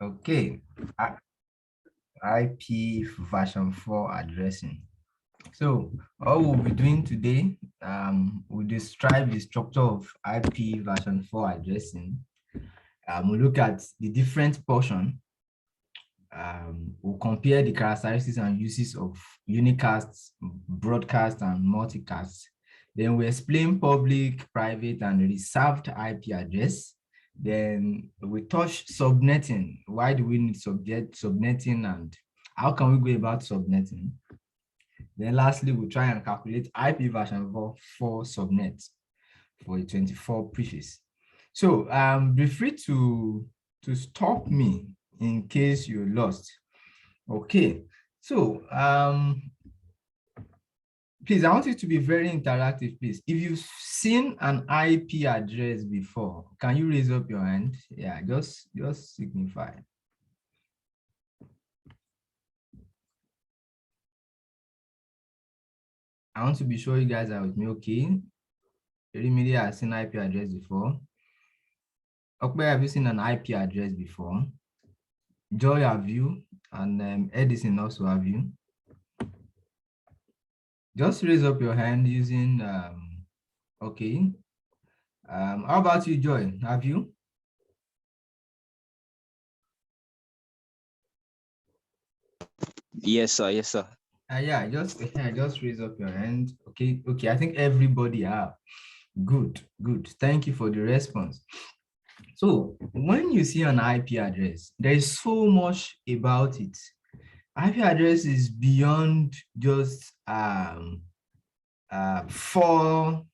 Okay. IP version 4 addressing. So all we'll be doing today, we'll describe the structure of IP version 4 addressing. We'll look at the different portion. We'll compare the characteristics and uses of unicast, broadcast, and multicast. Then we explain public, private, and reserved IP address. Then we touch subnetting. Why do we need subnetting, and how can we go about subnetting? Then lastly, we'll try and calculate IP version for subnet for a 24 preface. So be free to stop me in case you're lost. Okay, so please, I want you to be very interactive, please. If you've seen an IP address before, can you raise up your hand? Yeah, just signify. I want to be sure you guys are with me. Okay, Remedy has seen IP address before. Okay, have you seen an IP address before? Joy, have you? And Edison also, have you? Just raise up your hand using, okay. How about you, Joy? Have you? Yes, sir. Yes, sir. Yeah, just raise up your hand. Okay, I think everybody have. Good. Thank you for the response. So when you see an IP address, there is so much about it. IP address is beyond just four,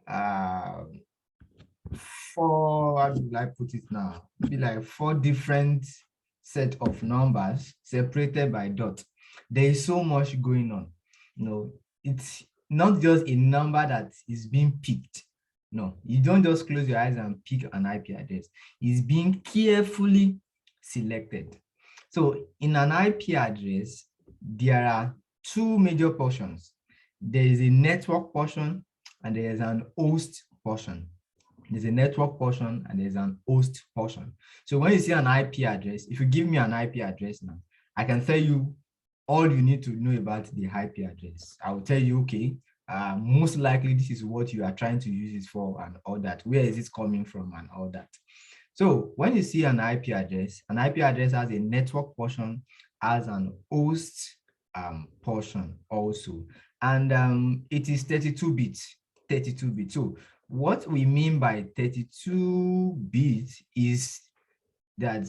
how do I put it now? Be like 4 different set of numbers separated by dot. There is so much going on. It's not just a number that is being picked. No, you don't just close your eyes and pick an IP address. It's being carefully selected. So in an IP address, there are 2 major portions. There is a network portion and there is an host portion. There's a network portion and there's an host portion. So when you see an IP address, if you give me an IP address now, I can tell you all you need to know about the IP address. I will tell you, okay, most likely this is what you are trying to use it for and all that. Where is it coming from and all that. So when you see an IP address has a network portion, has an host portion also. And it is 32 bits. So what we mean by 32 bits is that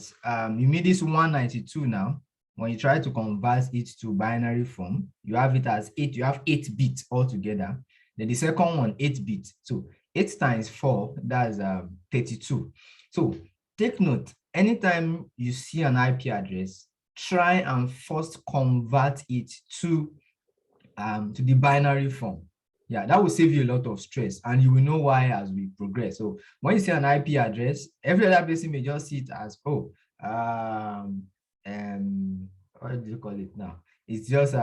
you mean this 192 now. When you try to convert it to binary form, you have it as 8. You have 8 bits altogether. Then the second one, 8 bits. So 8 times 4, that's 32. So take note, anytime you see an IP address, try and first convert it to the binary form. Yeah, that will save you a lot of stress, and you will know why as we progress. So when you see an IP address, every other person may just see it as, oh, what do you call it now? It's just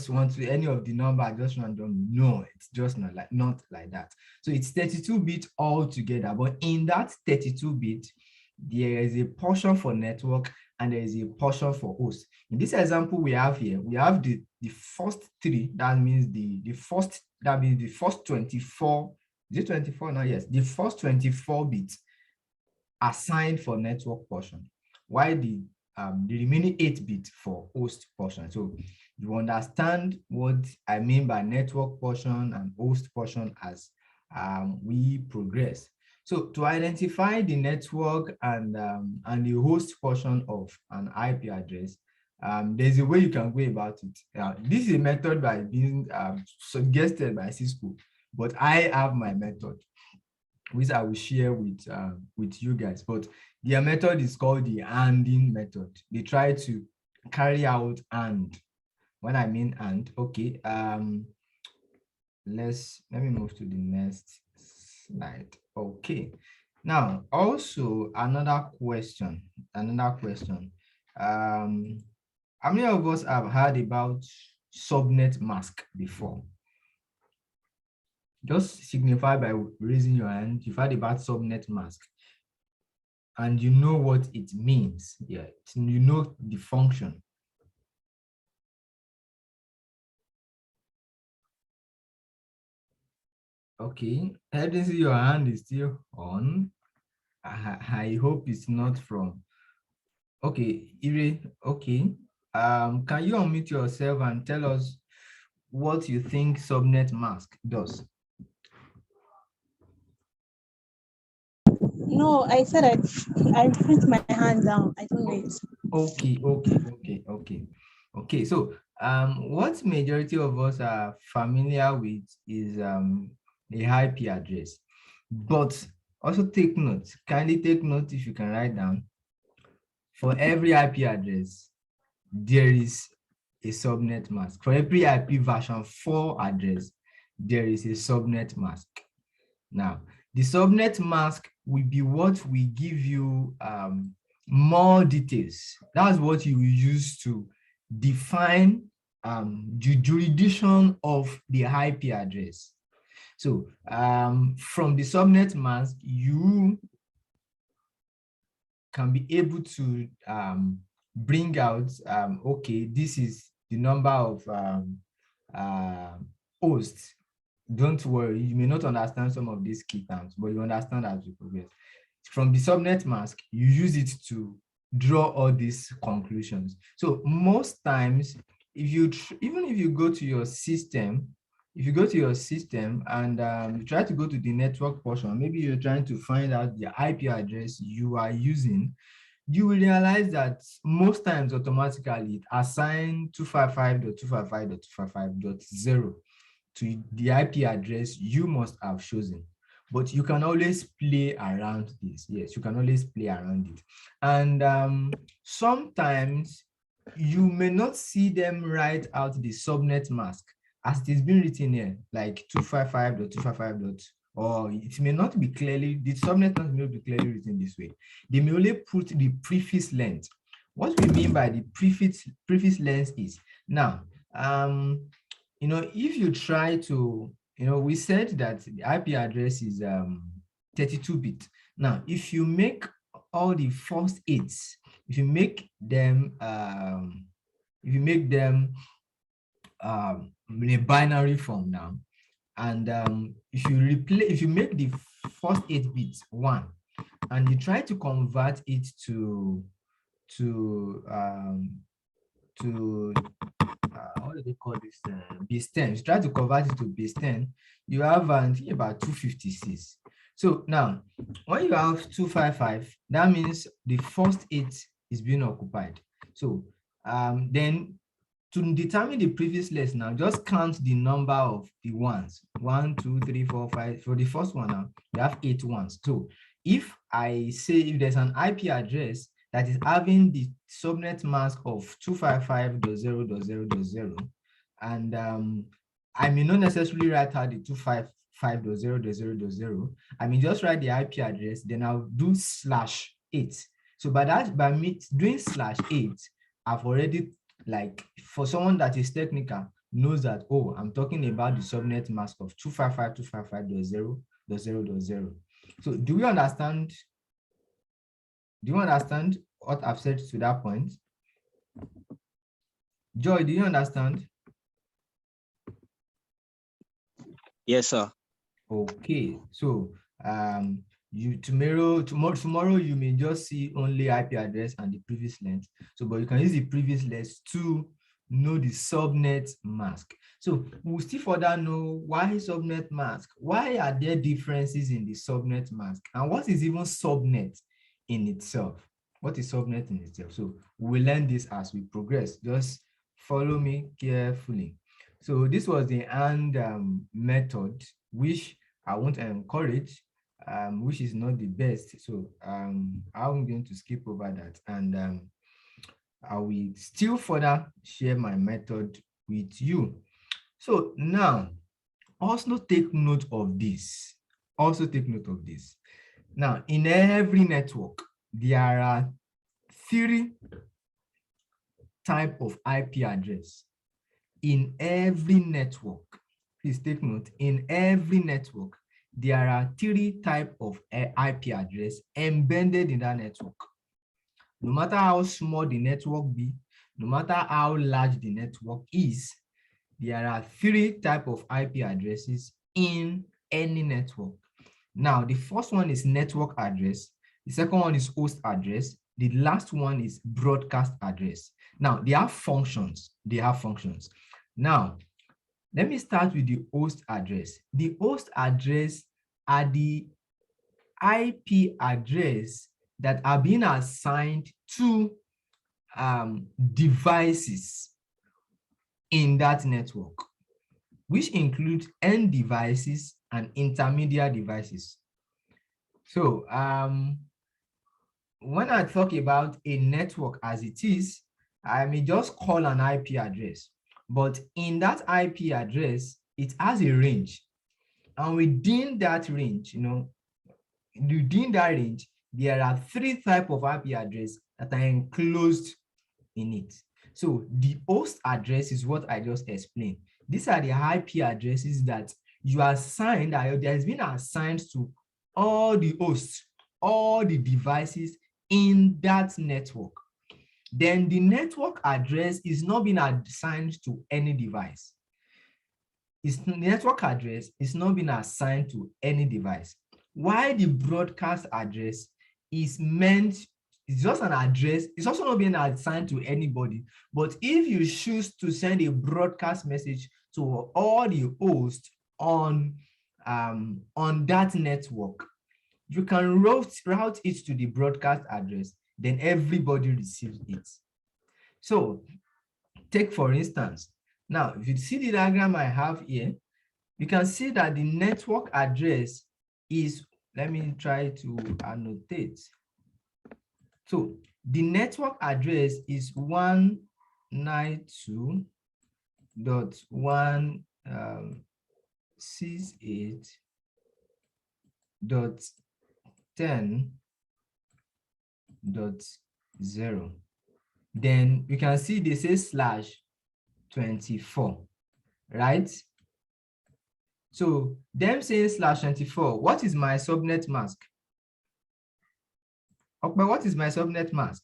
want to any of the number, just random. No, it's just not like that. So it's 32 bit altogether, but in that 32 bit, there is a portion for network and there is a portion for host. In this example we have here, we have the first 3. That means the first 24. Is it 24 now? Yes, the first 24 bits assigned for network portion, while the remaining 8 bits for host portion. So you understand what I mean by network portion and host portion as we progress. So to identify the network and the host portion of an IP address, there's a way you can go about it. This is a method by being suggested by CISCO, but I have my method, which I will share with you guys. But their method is called the ANDing method. They try to carry out AND. When I mean AND, okay. Let me move to the next slide. Okay. Now, also another question. How many of us have heard about subnet mask before? Just signify by raising your hand. You've heard about subnet mask. and you know what it means. Yeah, you know the function. Okay, I didn't see your hand is still on. I hope it's not from. Okay, Ire, okay. Can you unmute yourself and tell us what you think subnet mask does? No, I said I put my hand down. I don't know it. Okay. So what majority of us are familiar with is a IP address. But also take note, kindly take note if you can write down. For every IP address, there is a subnet mask. For every IP version 4 address, there is a subnet mask. Now, the subnet mask will be what we give you more details. That's what you will use to define the jurisdiction of the IP address. So from the subnet mask, you can be able to bring out, okay, this is the number of hosts. Don't worry, you may not understand some of these key terms, but you understand as we progress. From the subnet mask, you use it to draw all these conclusions. So most times, if you even if you go to your system, if you go to your system and you try to go to the network portion, maybe you're trying to find out the IP address you are using, you will realize that most times automatically it assigns 255.255.255.0 to the IP address you must have chosen. But you can always play around this. Yes, you can always play around it. And sometimes you may not see them write out the subnet mask as it is being written here, like 255.255. Or it may not be clearly, the subnet mask may not be clearly written this way. They may only put the prefix length. What we mean by the prefix length is, now, if you try to, we said that the IP address is 32-bit. Now, if you make all the first 8s, if you make them in a binary form now, and if you make the first 8 bits 1, and you try to convert it to what do they call this? Base 10. If you try to convert it to base 10, you have about 256. So now, when you have 255, that means the first 8 is being occupied. So then to determine the previous list now, just count the number of the ones. 1, 2, 3, 4, 5. For the first one now, you have 8 ones. So if I say if there's an IP address that is having the subnet mask of 255.0.0.0, and I may not necessarily write out the 255.0.0.0. I may just write the IP address, then I'll do /8. So by me doing /8, I've already, like, for someone that is technical, knows that, oh, I'm talking about the subnet mask of 255.255.0.0.0. So do you understand what I've said to that point? Joy, do you understand? Yes, sir. Okay, so tomorrow you may just see only IP address and the previous length. So, but you can use the previous length to know the subnet mask. So we'll still further know why subnet mask. Why are there differences in the subnet mask? And what is even subnet in itself? What is subnet in itself? So we'll learn this as we progress. Just follow me carefully. So this was the AND method, which I won't encourage, which is not the best. So I'm going to skip over that, and I will still further share my method with you. So now, also take note of this. Now, in every network, there are 3 types of IP address. In every network, please take note, in every network, there are 3 types of IP address embedded in that network. No matter how small the network be, no matter how large the network is, there are 3 types of IP addresses in any network. Now, the first one is network address. The second one is host address. The last one is broadcast address. Now, they have functions. Now, let me start with the host address. The host address are the IP address that are being assigned to devices in that network, which include end devices and intermediate devices. So when I talk about a network as it is, I may just call an IP address, but in that IP address, it has a range. And within that range, there are 3 types of IP address that are enclosed in it. So the host address is what I just explained. These are the IP addresses that you assign, that there has been assigned to all the hosts, all the devices in that network. Then the network address is not being assigned to any device. The network address is not being assigned to any device. While the broadcast address is meant, it's just an address, it's also not being assigned to anybody. But if you choose to send a broadcast message to all the hosts on that network, you can route it to the broadcast address, then everybody receives it. So take for instance, now if you see the diagram I have here, you can see that the network address is, let me try to annotate. So the network address is 192.168.10.0. Then you can see they say /24, right? So them saying /24, what is my subnet mask? Okay, what is my subnet mask?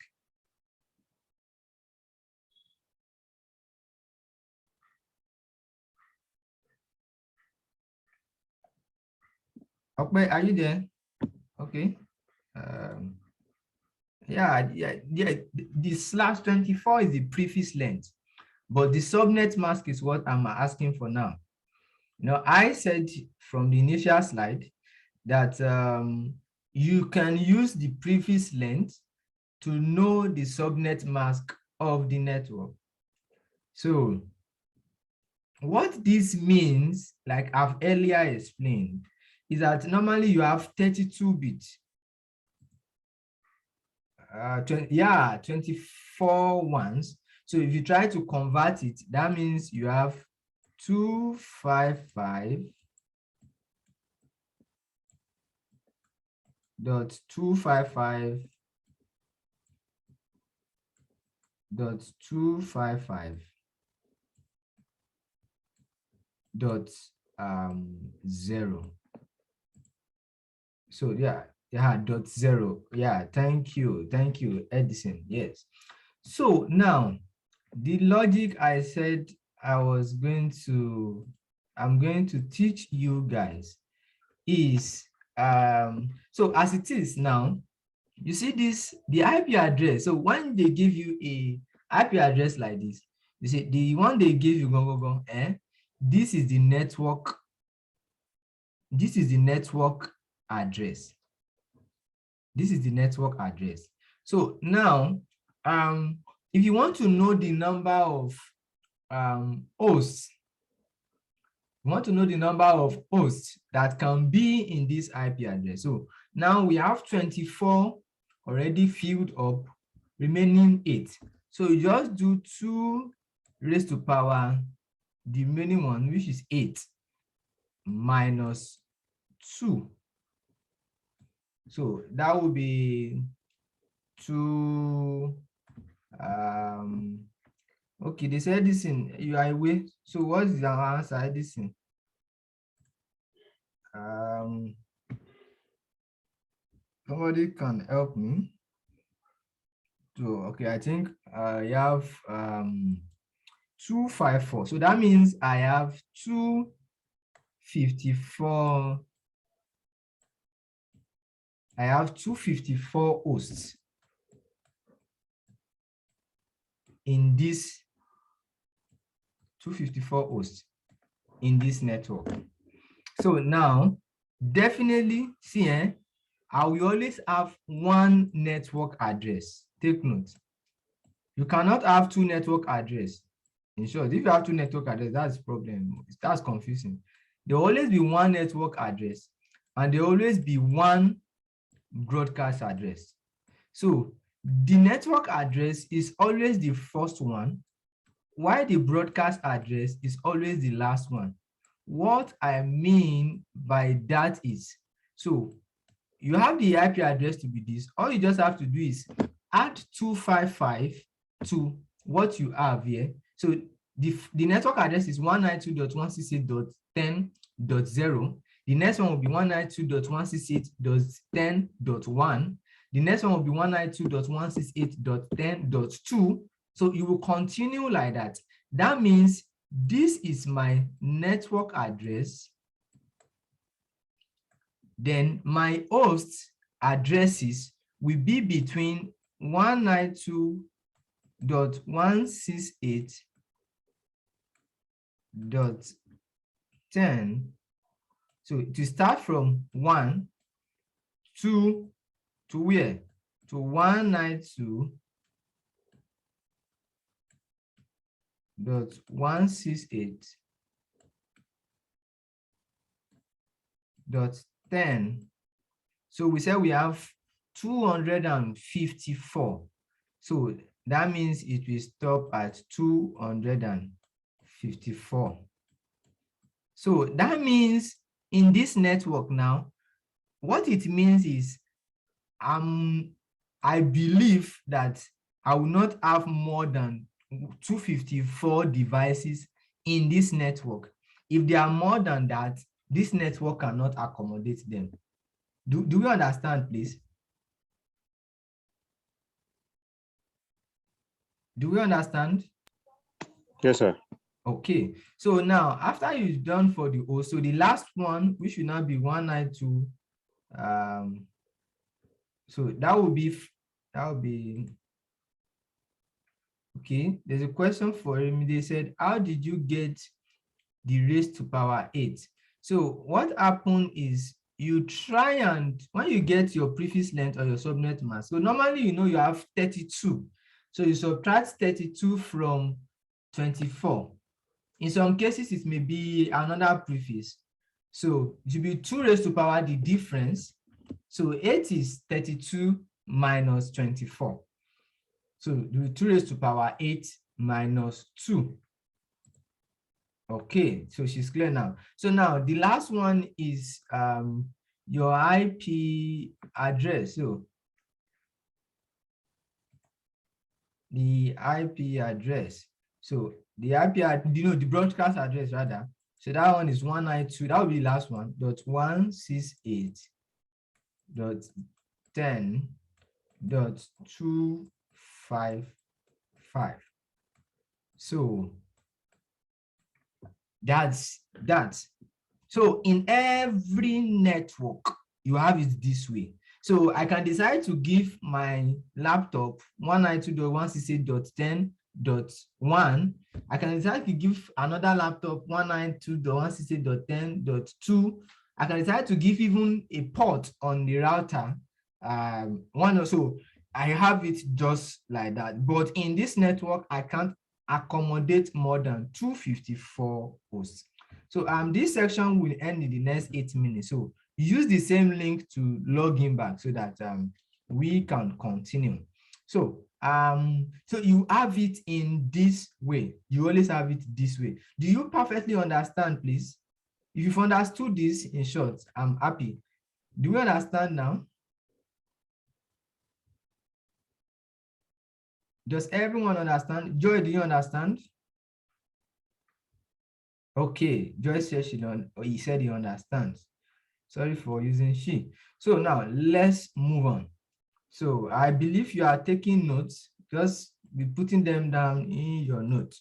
Okay, are you there? Okay. Yeah, the /24 is the prefix length, but the subnet mask is what I'm asking for now. I said from the initial slide that you can use the prefix length to know the subnet mask of the network. So what this means, like I've earlier explained, is that normally you have 32 bits. 24 ones. So if you try to convert it, that means you have 255.255.255.0. So yeah, .0. Yeah, thank you, Edison. Yes. So now the logic I said I'm going to teach you guys is so as it is now, you see this, the IP address. So when they give you a IP address like this, you see the one they give you, this is the network address. This is the network address. So now, if you want to know the number of hosts, that can be in this IP address. So now we have 24 already filled up, remaining 8. So you just do 2 raised to power the remaining one, which is 8 minus 2. So that would be 2. Okay, they said this in you are away. So what is our answer? This in Somebody can help me. So okay, I think I have 254. So that means I have 254. I have 254 hosts in this 254 hosts in this network. So now, definitely, see, I will always have one network address. Take note. You cannot have two network address. In short, if you have two network address, that's the problem. That's confusing. There will always be one network address, and there will always be one broadcast address. So the network address is always the first one, while the broadcast address is always the last one. What I mean by that is, so you have the IP address to be this. All you just have to do is add 255 to what you have here. So the network address is 192.168.10.0. The next one will be 192.168.10.1. The next one will be 192.168.10.2. So you will continue like that. That means this is my network address. Then my host addresses will be between 192.168.10. So to start from 1 to where? To 192.168.10. So we said we have 254. So that means it will stop at 254. So that means in this network now, what it means is I believe that I will not have more than 254 devices in this network. If there are more than that, this network cannot accommodate them. Do we understand, please? Do we understand? Yes, sir. Okay. So now, after you've done for the O, so the last one, which should now be 192. So that will be okay. There's a question for him. They said, how did you get the raised to power 8? So what happened is you try, and when you get your prefix length or your subnet mask, so normally you have 32. So you subtract 32 from 24. In some cases, it may be another prefix. So it will be 2 raised to power the difference. So 8 is 32 minus 24. So the 2 raised to power 8 minus 2. Okay, so she's clear now. So now the last one is your IP address. So the IP address. So the IP, the broadcast address rather. So that one is 192. That will be the last one. .168.10.255. So that's that. So in every network, you have it this way. So I can decide to give my laptop 192.168.10.1. I can decide to give another laptop 192.168.10.2. I can decide to give even a port on the router. One or so. I have it just like that. But in this network, I can't accommodate more than 254 hosts. So this section will end in the next 8 minutes. So use the same link to log in back so that we can continue. So so you have it in this way. You always have it this way. Do you perfectly understand, please? If you've understood this, in short, I'm happy. Do you understand now? Does everyone understand? Joy, do you understand? Okay, Joy says he said he understands. Sorry for using she. So now let's move on. So I believe you are taking notes. Just be putting them down in your notes.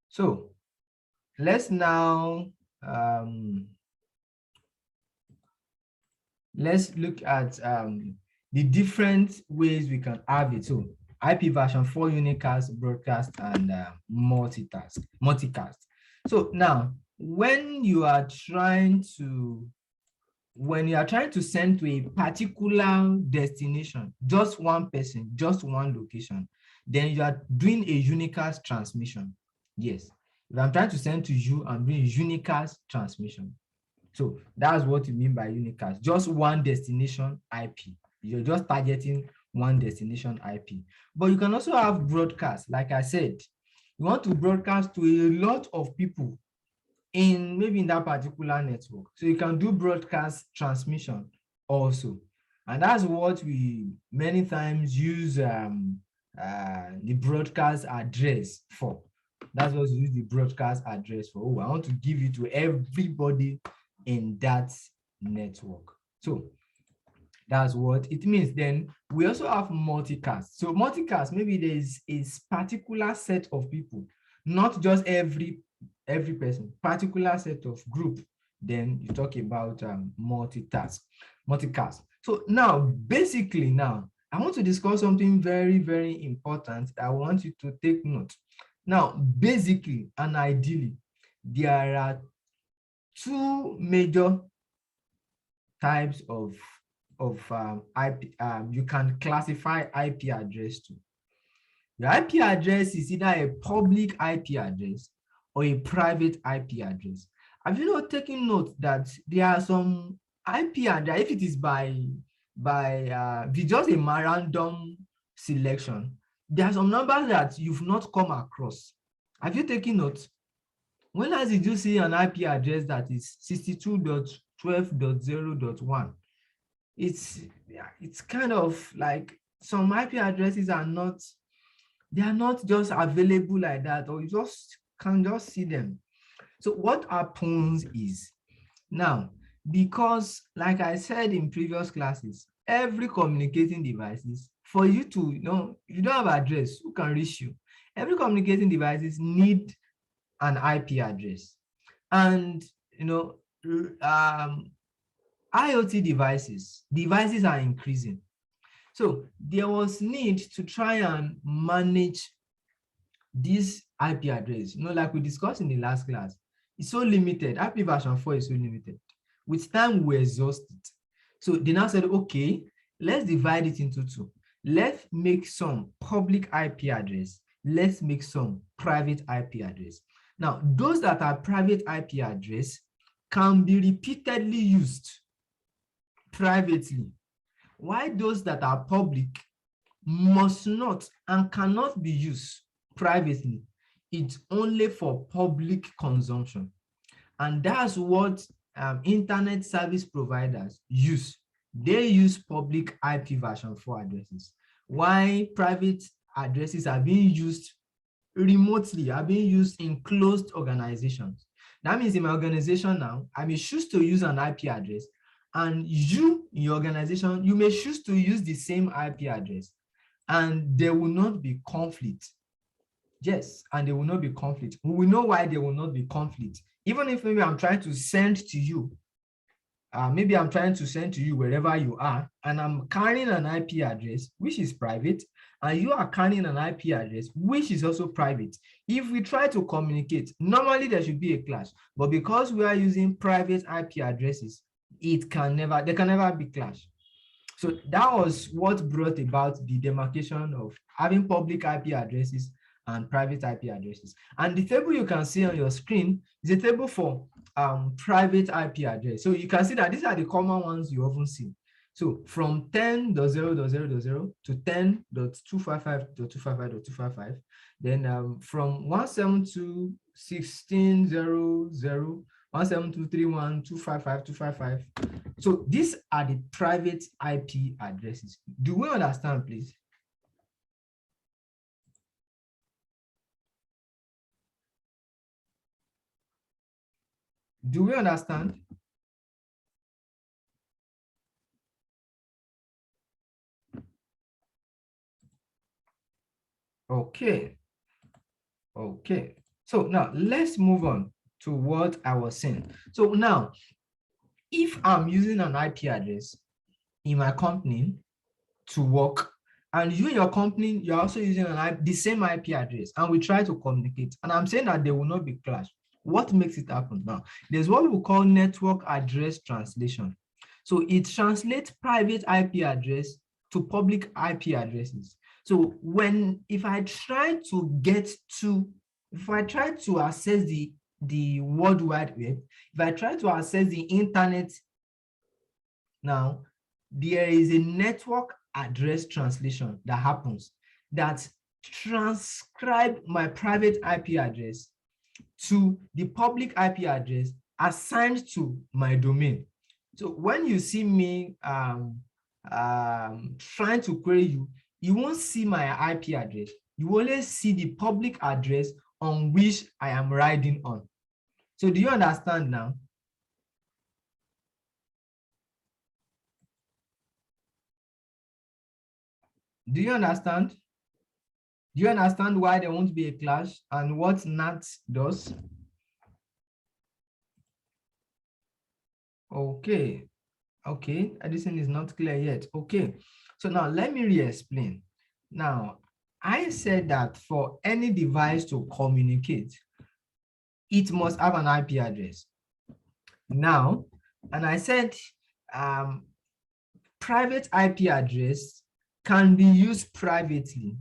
So let's now let's look at the different ways we can have it. So IP version 4 unicast, broadcast, and multicast. So now when you are trying to send to a particular destination, just one person, just one location, then you are doing a unicast transmission. Yes, if I'm trying to send to you, I'm doing a unicast transmission. So that's what you mean by unicast, just one destination IP. You're just targeting one destination IP. But you can also have broadcast. Like I said, you want to broadcast to a lot of people maybe in that particular network. So you can do broadcast transmission also. And that's what we many times use the broadcast address for. That's what we use the broadcast address for. Oh, I want to give it to everybody in that network. So that's what it means. Then we also have multicast. So multicast, maybe there's a particular set of people, not just every person, particular set of group. Then you talk about multicast. So now, basically now, I want to discuss something very, very important. I want you to take note. Now, basically and ideally, there are two major types of IP. You can classify IP address to. The IP address is either a public IP address or a private IP address. Have you not taken note that there are some IP address, if it is by just a random selection, there are some numbers that you've not come across. Have you taken note? When last did you see an IP address that is 62.12.0.1? It's kind of like some IP addresses are not just available like that, or you just can just see them. So what happens is, now, because like I said in previous classes, every communicating devices, for you to, if you don't have address, who can reach you? Every communicating devices need an IP address. And IoT devices are increasing. So there was need to try and manage this IP address. Like we discussed in the last class, it's so limited. IP version 4 is so limited. With time, we exhaust it. So they now said, okay, let's divide it into two. Let's make some public IP address. Let's make some private IP address. Now, those that are private IP address can be repeatedly used privately, while those that are public must not and cannot be used privately. It's only for public consumption. And that's what internet service providers use. They use public IP version 4 addresses, while private addresses are being used remotely, are being used in closed organizations. That means in my organization now, I may choose to use an IP address, and you in your organization, you may choose to use the same IP address, and there will not be conflict. Yes, and there will not be conflict. We will know why there will not be conflict. Even if maybe I'm trying to send to you, wherever you are, and I'm carrying an IP address which is private, and you are carrying an IP address which is also private. If we try to communicate, normally there should be a clash, but because we are using private IP addresses, there can never be clash. So that was what brought about the demarcation of having public IP addresses and private IP addresses. And the table you can see on your screen is a table for private IP address. So you can see that these are the common ones you often see. So from 10.0.0.0 to 10.255.255.255, then from 172.16.0.0, 172.3.1.255.255. So these are the private IP addresses. Do we understand, please? Do we understand? Okay. Okay. So now let's move on to what I was saying. So now, if I'm using an IP address in my company to work, and you in your company, you're also using the same IP address, and we try to communicate, and I'm saying that there will not be clash. What makes it happen now? There's what we call network address translation. So it translates private IP address to public IP addresses. So if I try to access the World Wide Web, if I try to access the internet now, there is a network address translation that happens that transcribe my private IP address to the public IP address assigned to my domain. So when you see me trying to query you, you won't see my IP address. You only see the public address on which I am riding on. So do you understand now? Do you understand? Do you understand why there won't be a clash and what NAT does? Okay. Okay, Edison is not clear yet. Okay, so now let me re-explain. Now, I said that for any device to communicate, it must have an IP address. Now, and I said private IP address can be used privately.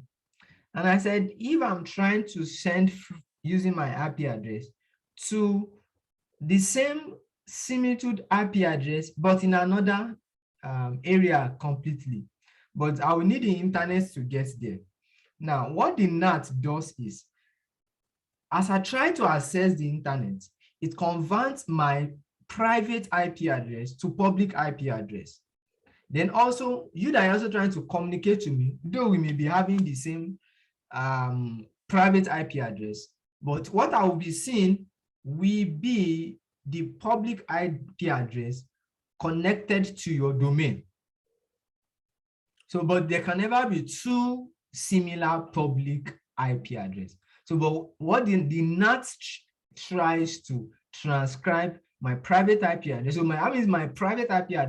And I said, if I'm trying to send using my IP address to the same similitude IP address, but in another area completely, but I will need the internet to get there. Now, what the NAT does is, as I try to access the internet, it converts my private IP address to public IP address. Then also, you that are also trying to communicate to me, though we may be having the same private IP address, but what I will be seeing will be the public IP address connected to your domain. So, but there can never be two similar public IP address. So, but what the NAT tries to transcribe my private IP address. So my private IP address